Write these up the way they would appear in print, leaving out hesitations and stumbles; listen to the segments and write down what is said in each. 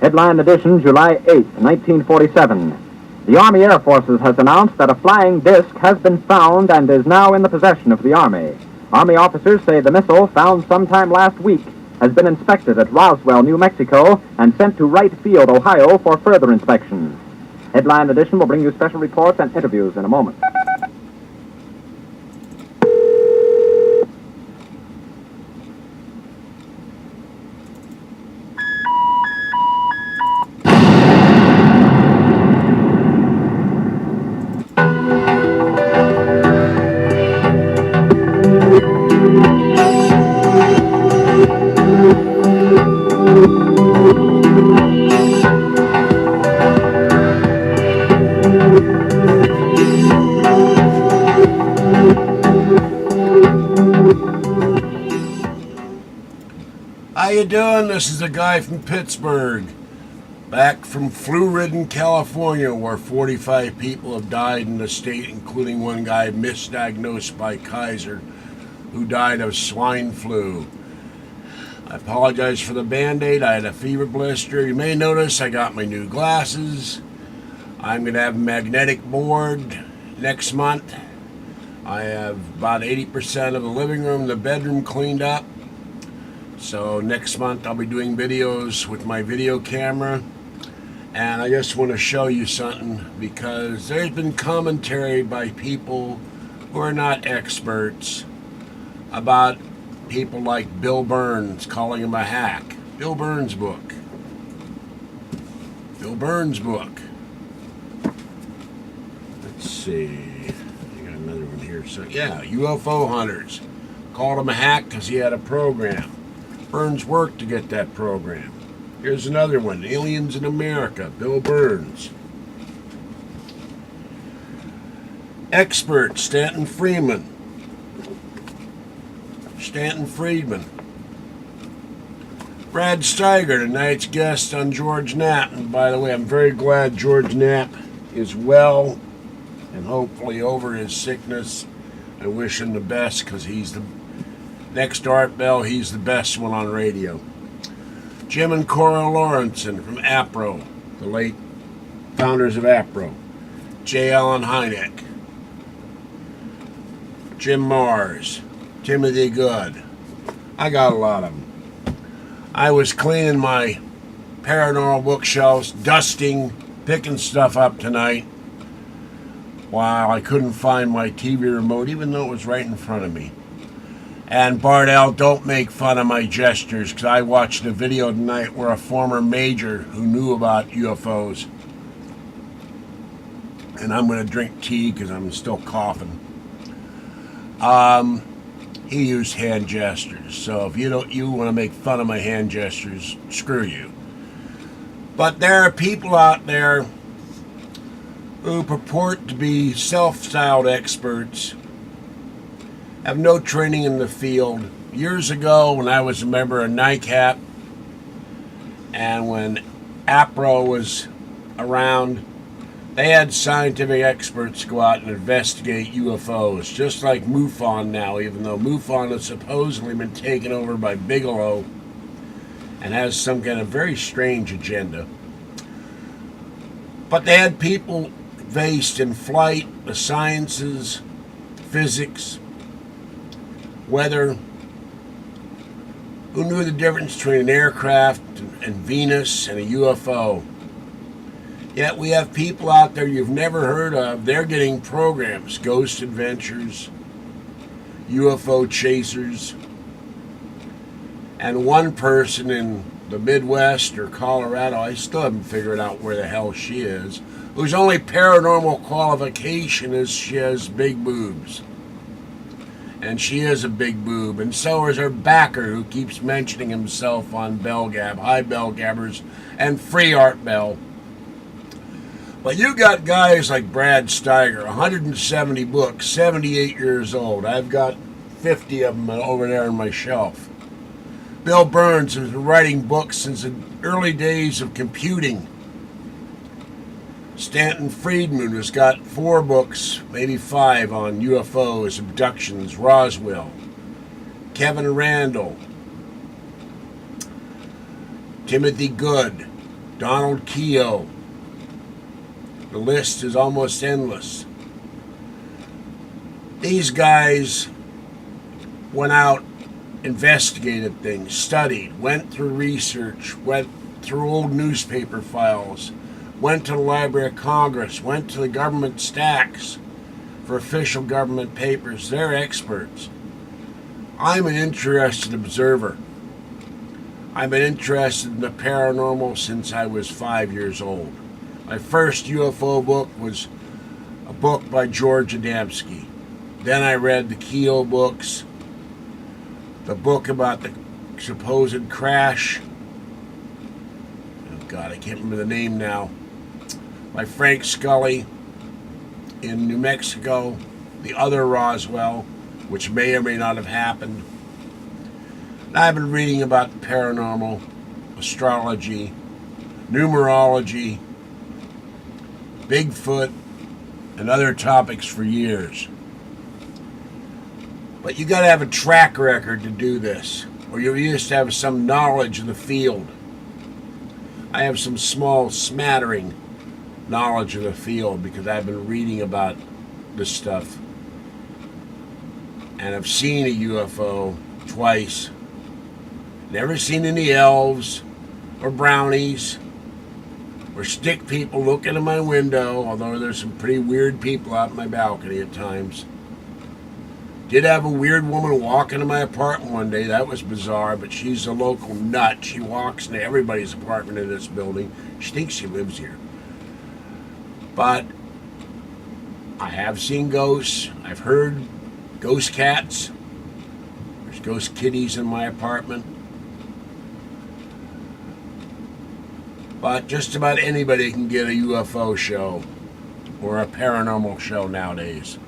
Headline edition, July 8, 1947. The Army Air Forces has announced that a flying disc has been found and is now in the possession of the Army. Army officers say the missile, found sometime last week, has been inspected at Roswell, New Mexico, and sent to Wright Field, Ohio, for further inspection. Headline edition will bring you special reports and interviews in a moment. How you doing? This is a guy from Pittsburgh, back from flu-ridden California, where 45 people have died in the state, including one guy misdiagnosed by Kaiser, who died of swine flu. I apologize for the Band-Aid. I had a fever blister. You may notice I got my new glasses. I'm going to have a magnetic board next month. I have about 80% of the living room, the bedroom cleaned up. So next month I'll be doing videos with my video camera, and I just want to show you something, because there's been commentary by people who are not experts about people like Bill Birnes, calling him a hack. Bill Birnes' book. Bill Birnes' book. Let's see. I got another one here. So yeah, UFO hunters called him a hack because he had a program. Birnes worked to get that program. Here's another one, Aliens in America, Bill Birnes. Expert, Stanton Friedman. Brad Steiger, tonight's guest on George Knapp. And by the way, I'm very glad George Knapp is well and hopefully over his sickness. I wish him the best, because he's the next Art Bell, he's the best one on radio. Jim and Cora Lawrenson from APRO, the late founders of APRO. J. Allen Hynek. Jim Mars. Timothy Good. I got a lot of them. I was cleaning my paranormal bookshelves, dusting, picking stuff up tonight, while I couldn't find my TV remote, even though it was right in front of me. And Bardell, don't make fun of my gestures, because I watched a video tonight where a former major who knew about UFOs, and I'm going to drink tea because I'm still coughing. He used hand gestures. So if you want to make fun of my hand gestures, screw you. But there are people out there who purport to be self-styled experts, have no training in the field. Years ago, when I was a member of NICAP, and when APRO was around, they had scientific experts go out and investigate UFOs, just like MUFON now, even though MUFON has supposedly been taken over by Bigelow and has some kind of very strange agenda. But they had people based in flight, the sciences, physics, weather, who knew the difference between an aircraft and Venus and a UFO. Yet we have people out there you've never heard of. They're getting programs, Ghost Adventures, UFO Chasers, and one person in the Midwest or Colorado, I still haven't figured out where the hell she is, whose only paranormal qualification is she has big boobs. And she is a big boob, and so is her backer, who keeps mentioning himself on Bellgab. Hi, Bellgabbers, and free Art Bell. But you got guys like Brad Steiger, 170 books, 78 years old. I've got 50 of them over there on my shelf. Bill Birnes has been writing books since the early days of computing. Stanton Friedman has got 4 books, maybe 5, on UFOs, abductions, Roswell. Kevin Randall. Timothy Good. Donald Keogh. The list is almost endless. These guys went out, investigated things, studied, went through research, went through old newspaper files, went to the Library of Congress, went to the government stacks for official government papers. They're experts. I'm an interested observer. I've been interested in the paranormal since I was 5 years old. My first UFO book was a book by George Adamski. Then I read the Keogh books, the book about the supposed crash. Oh God, I can't remember the name now. By Frank Scully in New Mexico, the other Roswell, which may or may not have happened. And I've been reading about the paranormal, astrology, numerology, Bigfoot, and other topics for years. But you got to have a track record to do this, or you used to have some knowledge in the field. I have some small smattering knowledge of the field because I've been reading about this stuff. And I've seen a UFO twice. Never seen any elves or brownies or stick people looking in my window, although there's some pretty weird people out in my balcony at times. Did have a weird woman walk into my apartment one day. That was bizarre, but she's a local nut. She walks into everybody's apartment in this building. She thinks she lives here. But I have seen ghosts. I've heard ghost cats. There's ghost kitties in my apartment. But just about anybody can get a UFO show or a paranormal show nowadays.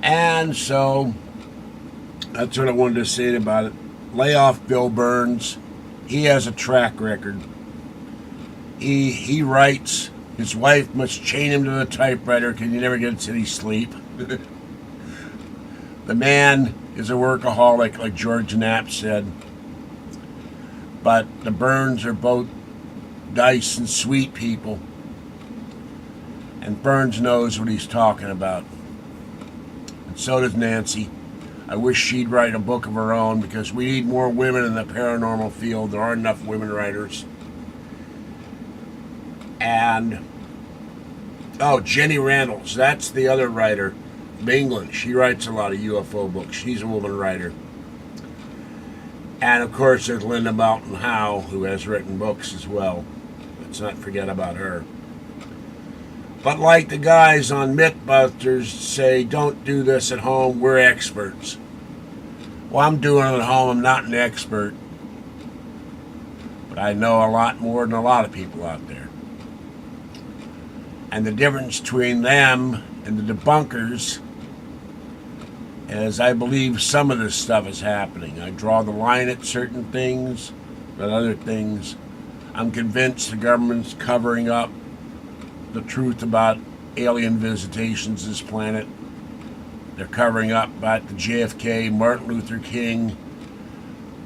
And so that's what I wanted to say about it. Lay off Bill Birnes. He has a track record. He writes. His wife must chain him to the typewriter because he never gets any sleep. The man is a workaholic, like George Knapp said. But the Birnes are both nice and sweet people. And Birnes knows what he's talking about. And so does Nancy. I wish she'd write a book of her own because we need more women in the paranormal field. There aren't enough women writers. And, Jenny Randalls, that's the other writer from England. She writes a lot of UFO books. She's a woman writer. And, of course, there's Linda Mountain Howe, who has written books as well. Let's not forget about her. But like the guys on Mythbusters say, don't do this at home, we're experts. Well, I'm doing it at home, I'm not an expert. But I know a lot more than a lot of people out there. And the difference between them and the debunkers is I believe some of this stuff is happening. I draw the line at certain things, but other things, I'm convinced the government's covering up the truth about alien visitations to this planet. They're covering up about the JFK, Martin Luther King,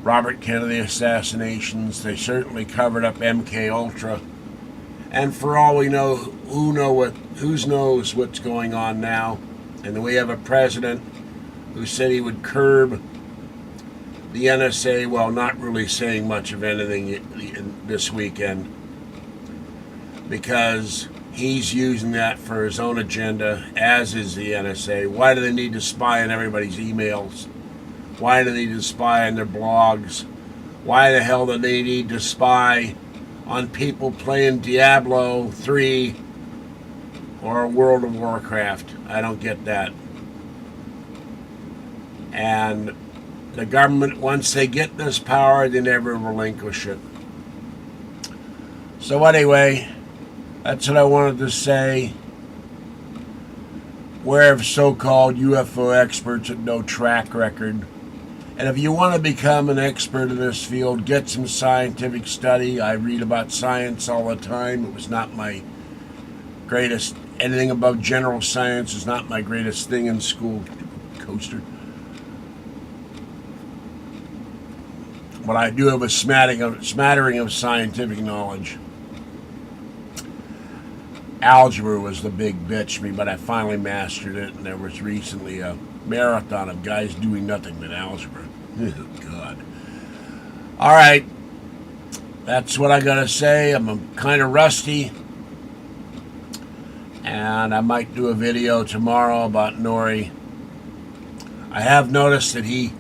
Robert Kennedy assassinations. They certainly covered up MK Ultra. And for all we know, who knows what's going on now. And then we have a president who said he would curb the NSA while not really saying much of anything this weekend, because he's using that for his own agenda, as is the NSA. Why do they need to spy on everybody's emails? Why do they need to spy on their blogs? Why the hell do they need to spy on people playing Diablo 3 or World of Warcraft? I don't get that. And the government, once they get this power, they never relinquish it. So anyway, that's what I wanted to say. Beware of so-called UFO experts with no track record. And if you want to become an expert in this field, get some scientific study. I read about science all the time. It was not my greatest. Anything above general science is not my greatest thing in school. Coaster. but I do have a smattering of scientific knowledge. Algebra was the big bitch for me, but I finally mastered it, and there was recently a marathon of guys doing nothing but algebra. God. All right. That's what I gotta say. I'm kind of rusty, and I might do a video tomorrow about Noory. I have noticed that he,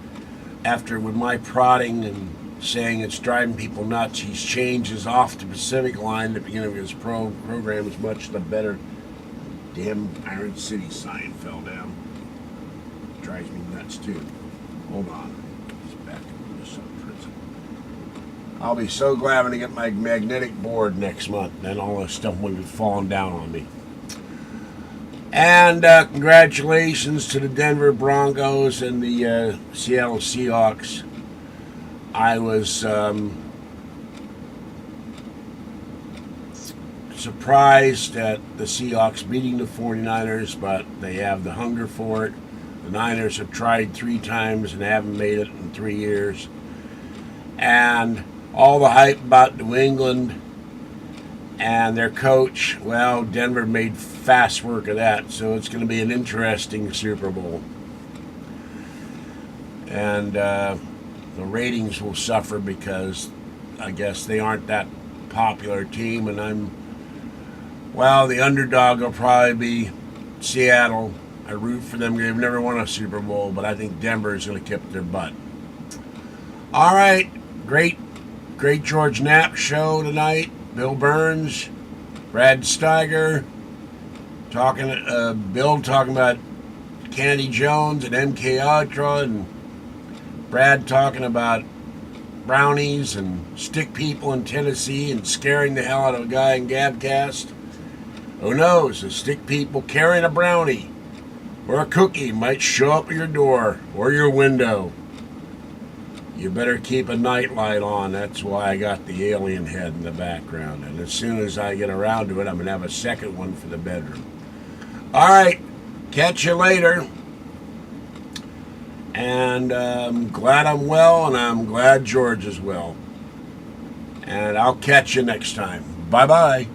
with my prodding and saying it's driving people nuts, he's changed his off the Pacific line at the beginning of his program is much the better. Damn Iron City sign fell down. Drives me nuts too. Hold on. It's back in this prison. I'll be so glad when I get my magnetic board next month. Then all this stuff will be falling down on me. And congratulations to the Denver Broncos and the Seattle Seahawks. I was surprised at the Seahawks beating the 49ers, but they have the hunger for it. The Niners have tried 3 times and haven't made it in 3 years. And all the hype about New England and their coach, well, Denver made fast work of that, so it's going to be an interesting Super Bowl. And the ratings will suffer because I guess they aren't that popular team, and the underdog will probably be Seattle. I root for them. They've never won a Super Bowl, but I think Denver is going to kick their butt. All right, great George Knapp show tonight. Bill Birnes, Brad Steiger, Bill talking about Candy Jones and MK Ultra, and Brad talking about brownies and stick people in Tennessee and scaring the hell out of a guy in Gabcast. Who knows? A stick people carrying a brownie or a cookie might show up at your door or your window. You better keep a nightlight on. That's why I got the alien head in the background. And as soon as I get around to it, I'm going to have a second one for the bedroom. All right. Catch you later. And I'm glad I'm well, and I'm glad George is well. And I'll catch you next time. Bye-bye.